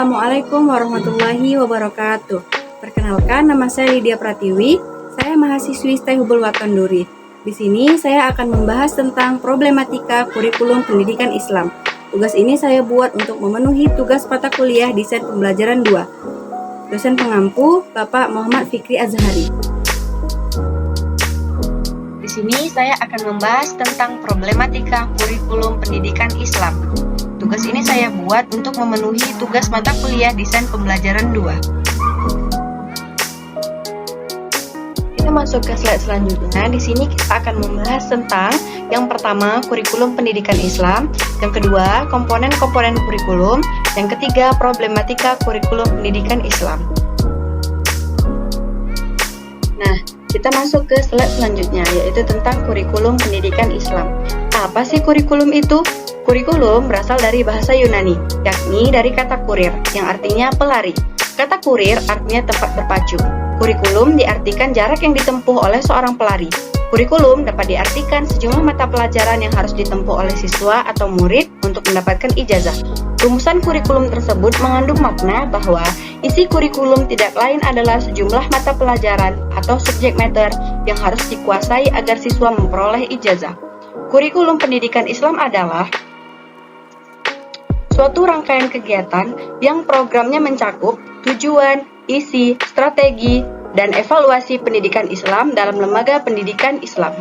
Assalamualaikum warahmatullahi wabarakatuh. Perkenalkan, nama saya Lydia Pratiwi. Saya mahasiswi STI Hubul Waton Duri. Di sini saya akan membahas tentang problematika kurikulum pendidikan Islam. Tugas ini saya buat untuk memenuhi tugas mata kuliah Desain Pembelajaran 2. Dosen pengampu Bapak Muhammad Fikri Azhari. Di sini saya akan membahas tentang problematika kurikulum pendidikan Islam. Tugas ini saya buat untuk memenuhi tugas mata kuliah Desain Pembelajaran 2. Kita masuk ke slide selanjutnya. Di sini kita akan membahas tentang yang pertama, kurikulum pendidikan Islam, yang kedua, komponen-komponen kurikulum, yang ketiga, problematika kurikulum pendidikan Islam. Nah, kita masuk ke slide selanjutnya, yaitu tentang kurikulum pendidikan Islam. Apa sih kurikulum itu? Kurikulum berasal dari bahasa Yunani, yakni dari kata kurir, yang artinya pelari. Kata kurir artinya tempat berpacu. Kurikulum diartikan jarak yang ditempuh oleh seorang pelari. Kurikulum dapat diartikan sejumlah mata pelajaran yang harus ditempuh oleh siswa atau murid untuk mendapatkan ijazah. Rumusan kurikulum tersebut mengandung makna bahwa isi kurikulum tidak lain adalah sejumlah mata pelajaran atau subjek matter yang harus dikuasai agar siswa memperoleh ijazah. Kurikulum pendidikan Islam adalah suatu rangkaian kegiatan yang programnya mencakup tujuan, isi, strategi, dan evaluasi pendidikan Islam dalam lembaga pendidikan Islam.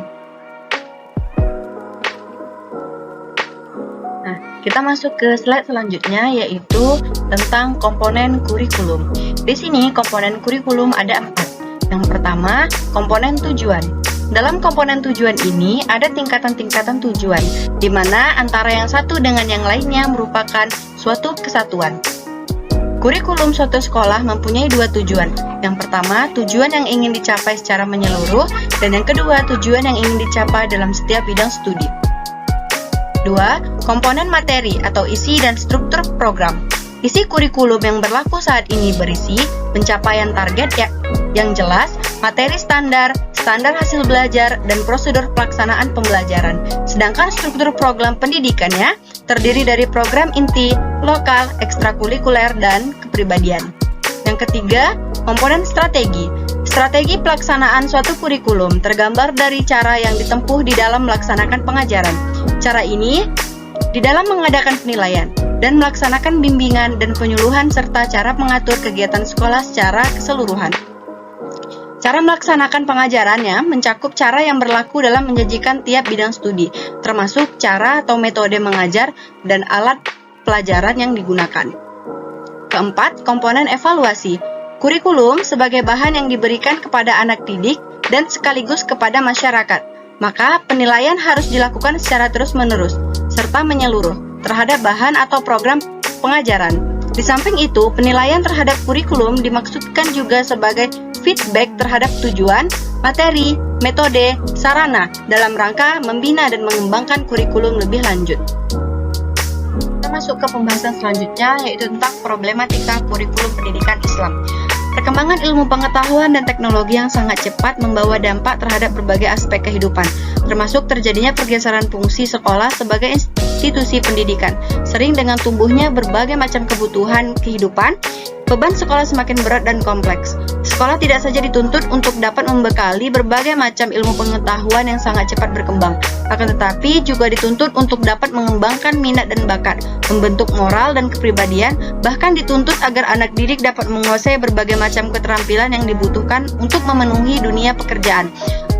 Nah, kita masuk ke slide selanjutnya, yaitu tentang komponen kurikulum. Di sini komponen kurikulum ada 4. Yang pertama, komponen tujuan. Dalam komponen tujuan ini ada tingkatan-tingkatan tujuan, di mana antara yang satu dengan yang lainnya merupakan suatu kesatuan. Kurikulum suatu sekolah mempunyai 2 tujuan. Yang pertama, tujuan yang ingin dicapai secara menyeluruh, dan yang kedua, tujuan yang ingin dicapai dalam setiap bidang studi. 2. Komponen materi atau isi dan struktur program. Isi kurikulum yang berlaku saat ini berisi pencapaian target yang jelas, materi standar hasil belajar, dan prosedur pelaksanaan pembelajaran. Sedangkan struktur program pendidikannya terdiri dari program inti, lokal, ekstrakurikuler, dan kepribadian. Yang ketiga, komponen strategi. Strategi pelaksanaan suatu kurikulum tergambar dari cara yang ditempuh di dalam melaksanakan pengajaran. Cara ini di dalam mengadakan penilaian dan melaksanakan bimbingan dan penyuluhan serta cara mengatur kegiatan sekolah secara keseluruhan. Cara melaksanakan pengajarannya mencakup cara yang berlaku dalam menyajikan tiap bidang studi, termasuk cara atau metode mengajar dan alat pelajaran yang digunakan. Keempat, komponen evaluasi. Kurikulum sebagai bahan yang diberikan kepada anak didik dan sekaligus kepada masyarakat. Maka penilaian harus dilakukan secara terus-menerus serta menyeluruh terhadap bahan atau program pengajaran. Di samping itu, penilaian terhadap kurikulum dimaksudkan juga sebagai feedback terhadap tujuan, materi, metode, sarana dalam rangka membina dan mengembangkan kurikulum lebih lanjut. Kita masuk ke pembahasan selanjutnya, yaitu tentang problematika kurikulum pendidikan Islam. Perkembangan ilmu pengetahuan dan teknologi yang sangat cepat membawa dampak terhadap berbagai aspek kehidupan, termasuk terjadinya pergeseran fungsi sekolah sebagai institusi pendidikan. Sering dengan tumbuhnya berbagai macam kebutuhan kehidupan, beban sekolah semakin berat dan kompleks. Sekolah tidak saja dituntut untuk dapat membekali berbagai macam ilmu pengetahuan yang sangat cepat berkembang, akan tetapi juga dituntut untuk dapat mengembangkan minat dan bakat, membentuk moral dan kepribadian, bahkan dituntut agar anak didik dapat menguasai berbagai macam keterampilan yang dibutuhkan untuk memenuhi dunia pekerjaan.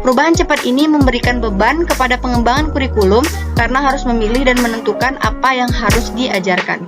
Perubahan cepat ini memberikan beban kepada pengembangan kurikulum karena harus memilih dan menentukan apa yang harus diajarkan.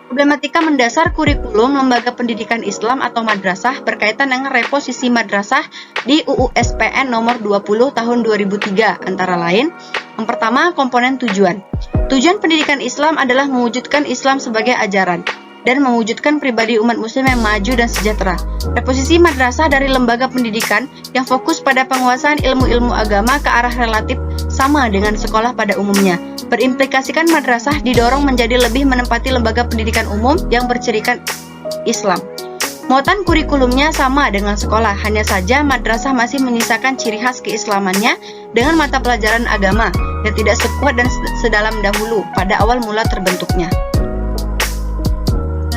Problematika mendasar kurikulum lembaga pendidikan Islam atau madrasah berkaitan dengan reposisi madrasah di UU SPN nomor 20 tahun 2003, antara lain, yang pertama, komponen tujuan. Tujuan pendidikan Islam adalah mewujudkan Islam sebagai ajaran dan mewujudkan pribadi umat muslim yang maju dan sejahtera. Reposisi madrasah dari lembaga pendidikan yang fokus pada penguasaan ilmu-ilmu agama ke arah relatif sama dengan sekolah pada umumnya. Berimplikasikan madrasah didorong menjadi lebih menempati lembaga pendidikan umum yang bercirikan Islam. Muatan kurikulumnya sama dengan sekolah, hanya saja madrasah masih menyisakan ciri khas keislamannya dengan mata pelajaran agama yang tidak sekuat dan sedalam dahulu pada awal mula terbentuknya.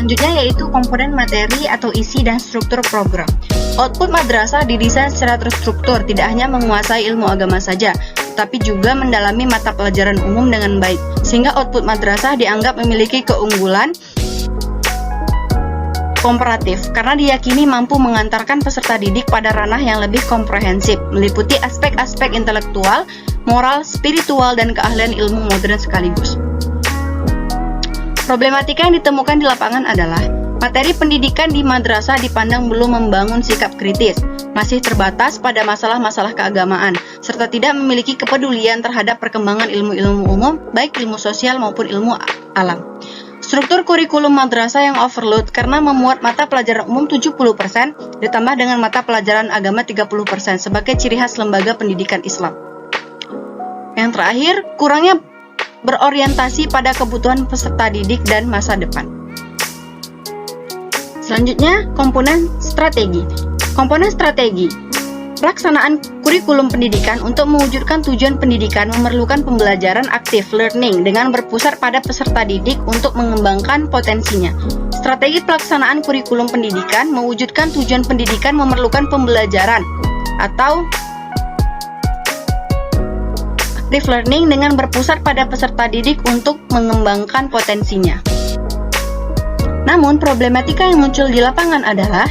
Selanjutnya yaitu komponen materi atau isi dan struktur program. Output madrasah didesain secara terstruktur, tidak hanya menguasai ilmu agama saja, tapi juga mendalami mata pelajaran umum dengan baik, sehingga output madrasah dianggap memiliki keunggulan komparatif karena diyakini mampu mengantarkan peserta didik pada ranah yang lebih komprehensif, meliputi aspek-aspek intelektual, moral, spiritual, dan keahlian ilmu modern sekaligus. Problematika yang ditemukan di lapangan adalah materi pendidikan di madrasah dipandang belum membangun sikap kritis, masih terbatas pada masalah-masalah keagamaan, serta tidak memiliki kepedulian terhadap perkembangan ilmu-ilmu umum, baik ilmu sosial maupun ilmu alam. Struktur kurikulum madrasah yang overload karena memuat mata pelajaran umum 70% ditambah dengan mata pelajaran agama 30% sebagai ciri khas lembaga pendidikan Islam. Yang terakhir, kurangnya berorientasi pada kebutuhan peserta didik dan masa depan. Selanjutnya, komponen strategi. Komponen strategi. Pelaksanaan kurikulum pendidikan untuk mewujudkan tujuan pendidikan memerlukan pembelajaran aktif learning dengan berpusat pada peserta didik untuk mengembangkan potensinya. Strategi pelaksanaan kurikulum pendidikan mewujudkan tujuan pendidikan memerlukan pembelajaran atau active learning dengan berpusat pada peserta didik untuk mengembangkan potensinya. Namun, problematika yang muncul di lapangan adalah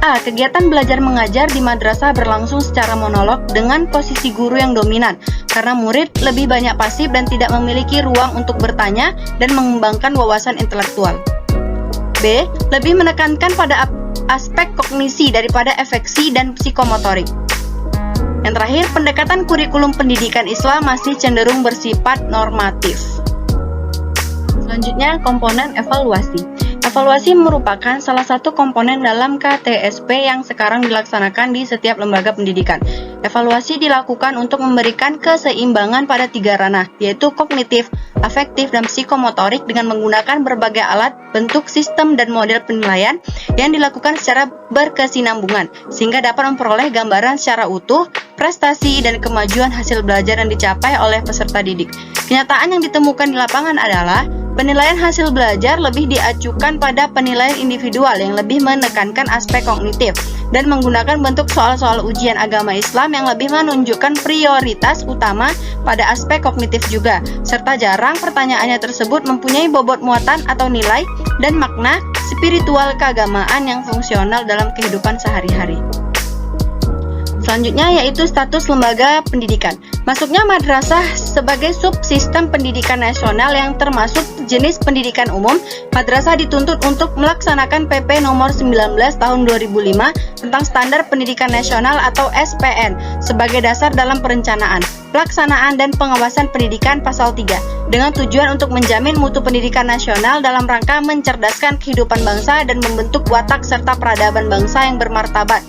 A. Kegiatan belajar mengajar di madrasah berlangsung secara monolog dengan posisi guru yang dominan, karena murid lebih banyak pasif dan tidak memiliki ruang untuk bertanya dan mengembangkan wawasan intelektual. B. Lebih menekankan pada aspek kognisi daripada efeksi dan psikomotorik. Yang terakhir, pendekatan kurikulum pendidikan Islam masih cenderung bersifat normatif. Selanjutnya, komponen evaluasi. Evaluasi merupakan salah satu komponen dalam KTSP yang sekarang dilaksanakan di setiap lembaga pendidikan. Evaluasi dilakukan untuk memberikan keseimbangan pada 3 ranah, yaitu kognitif, afektif, dan psikomotorik dengan menggunakan berbagai alat, bentuk, sistem, dan model penilaian yang dilakukan secara berkesinambungan, sehingga dapat memperoleh gambaran secara utuh, prestasi, dan kemajuan hasil belajar yang dicapai oleh peserta didik. Kenyataan yang ditemukan di lapangan adalah penilaian hasil belajar lebih diacukan pada penilaian individual yang lebih menekankan aspek kognitif dan menggunakan bentuk soal-soal ujian agama Islam yang lebih menunjukkan prioritas utama pada aspek kognitif juga, serta jarang pertanyaannya tersebut mempunyai bobot muatan atau nilai dan makna spiritual keagamaan yang fungsional dalam kehidupan sehari-hari. Selanjutnya yaitu status lembaga pendidikan. Masuknya madrasah sebagai subsistem pendidikan nasional yang termasuk jenis pendidikan umum, madrasah dituntut untuk melaksanakan PP nomor 19 tahun 2005 tentang Standar Pendidikan Nasional atau SPN sebagai dasar dalam perencanaan, pelaksanaan dan pengawasan pendidikan pasal 3 dengan tujuan untuk menjamin mutu pendidikan nasional dalam rangka mencerdaskan kehidupan bangsa dan membentuk watak serta peradaban bangsa yang bermartabat.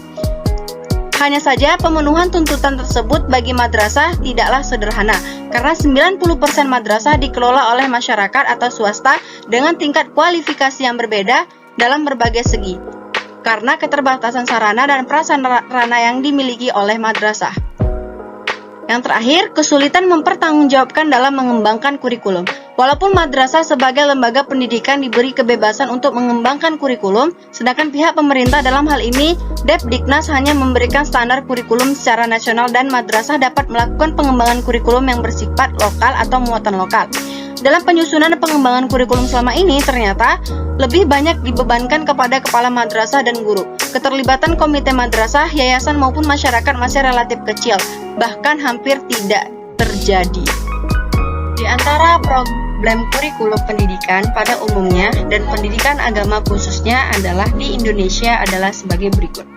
Hanya saja pemenuhan tuntutan tersebut bagi madrasah tidaklah sederhana, karena 90% madrasah dikelola oleh masyarakat atau swasta dengan tingkat kualifikasi yang berbeda dalam berbagai segi, karena keterbatasan sarana dan prasarana yang dimiliki oleh madrasah. Yang terakhir, kesulitan mempertanggungjawabkan dalam mengembangkan kurikulum. Walaupun madrasah sebagai lembaga pendidikan diberi kebebasan untuk mengembangkan kurikulum, sedangkan pihak pemerintah dalam hal ini Depdiknas hanya memberikan standar kurikulum secara nasional dan madrasah dapat melakukan pengembangan kurikulum yang bersifat lokal atau muatan lokal. Dalam penyusunan dan pengembangan kurikulum selama ini ternyata lebih banyak dibebankan kepada kepala madrasah dan guru. Keterlibatan komite madrasah, yayasan maupun masyarakat masih relatif kecil, bahkan hampir tidak terjadi. Di antara problem kurikulum pendidikan pada umumnya dan pendidikan agama khususnya adalah di Indonesia adalah sebagai berikut.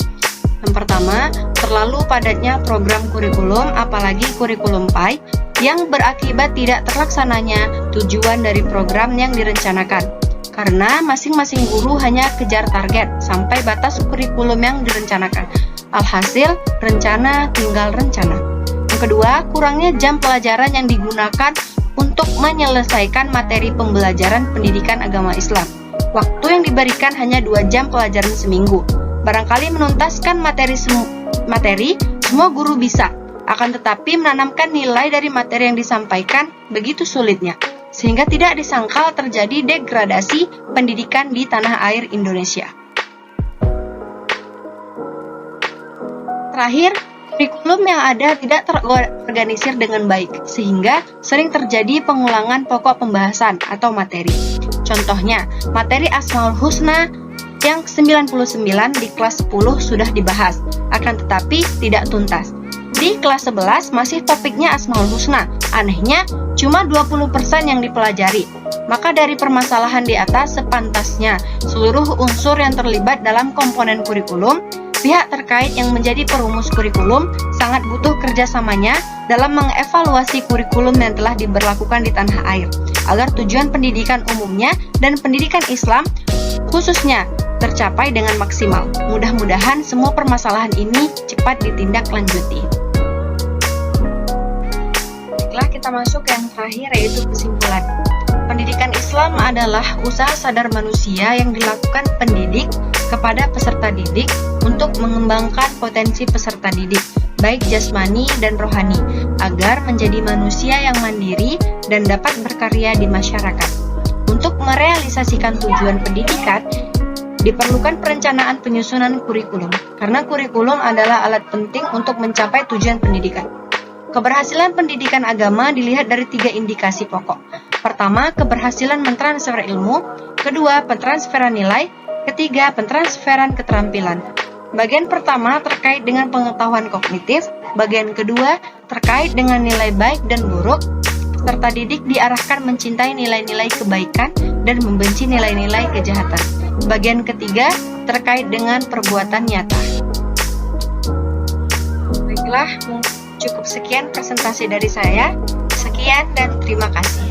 Yang pertama, terlalu padatnya program kurikulum, apalagi kurikulum PAI, yang berakibat tidak terlaksananya tujuan dari program yang direncanakan. Karena masing-masing guru hanya kejar target sampai batas kurikulum yang direncanakan. Alhasil, rencana tinggal rencana. Yang kedua, kurangnya jam pelajaran yang digunakan untuk menyelesaikan materi pembelajaran pendidikan agama Islam. Waktu yang diberikan hanya 2 jam pelajaran seminggu. Barangkali menuntaskan materi semua guru bisa, akan tetapi menanamkan nilai dari materi yang disampaikan begitu sulitnya. sehingga tidak disangkal terjadi degradasi pendidikan di tanah air Indonesia. Terakhir, kurikulum yang ada tidak terorganisir dengan baik, sehingga sering terjadi pengulangan pokok pembahasan atau materi. Contohnya, materi Asmaul Husna yang 99 di kelas 10 sudah dibahas, akan tetapi tidak tuntas. Di kelas 11 masih topiknya Asmaul Husna, anehnya cuma 20% yang dipelajari. Maka dari permasalahan di atas, sepantasnya seluruh unsur yang terlibat dalam komponen kurikulum, pihak terkait yang menjadi perumus kurikulum sangat butuh kerjasamanya dalam mengevaluasi kurikulum yang telah diberlakukan di tanah air, agar tujuan pendidikan umumnya dan pendidikan Islam khususnya tercapai dengan maksimal. Mudah-mudahan semua permasalahan ini cepat ditindaklanjuti. Baiklah, kita masuk ke yang terakhir, yaitu kesimpulan. Pendidikan Islam adalah usaha sadar manusia yang dilakukan pendidik kepada peserta didik untuk mengembangkan potensi peserta didik, baik jasmani dan rohani, agar menjadi manusia yang mandiri dan dapat berkarya di masyarakat. Untuk merealisasikan tujuan pendidikan, diperlukan perencanaan penyusunan kurikulum, karena kurikulum adalah alat penting untuk mencapai tujuan pendidikan. Keberhasilan pendidikan agama dilihat dari 3 indikasi pokok. Pertama, keberhasilan mentransfer ilmu. Kedua, pentransferan nilai. Ketiga, pentransferan keterampilan. Bagian pertama terkait dengan pengetahuan kognitif. Bagian kedua terkait dengan nilai baik dan buruk. Peserta didik diarahkan mencintai nilai-nilai kebaikan dan membenci nilai-nilai kejahatan. Bagian ketiga terkait dengan perbuatan nyata. Baiklah, cukup sekian presentasi dari saya. Sekian dan terima kasih.